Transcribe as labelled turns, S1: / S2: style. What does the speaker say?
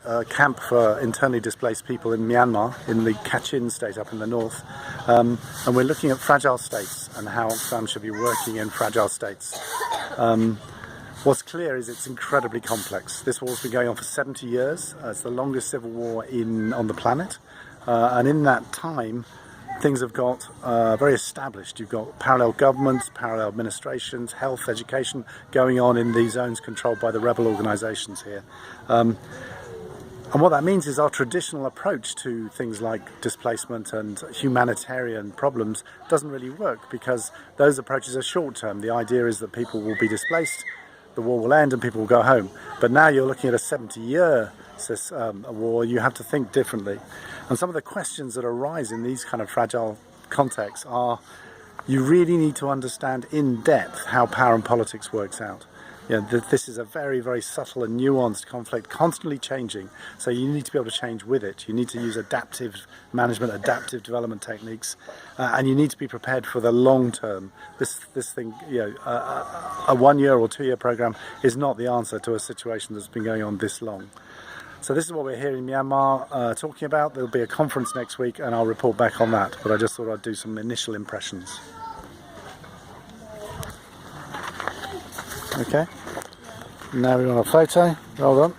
S1: a camp for internally displaced people in Myanmar, in the Kachin state up in the north, and we're looking at fragile states and how Oxfam should be working in fragile states. What's clear is it's incredibly complex. This war's been going on for 70 years. It's the longest civil war on the planet, and in that time things have got very established. You've got parallel governments, parallel administrations, health, education going on in these zones controlled by the rebel organisations here. And what that means is our traditional approach to things like displacement and humanitarian problems doesn't really work, because those approaches are short-term. The idea is that people will be displaced, the war will end and people will go home. But now you're looking at a 70-year war. You have to think differently. And some of the questions that arise in these kind of fragile contexts are, you really need to understand in depth how power and politics works out. This is a very, very subtle and nuanced conflict, constantly changing. So you need to be able to change with it. You need to use adaptive management, adaptive development techniques, and you need to be prepared for the long term. This thing, a 1 year or 2 year program is not the answer to a situation that's been going on this long. So this is what we're here in Myanmar talking about. There'll be a conference next week and I'll report back on that, but I just thought I'd do some initial impressions. Okay, now we want a photo. Hold on.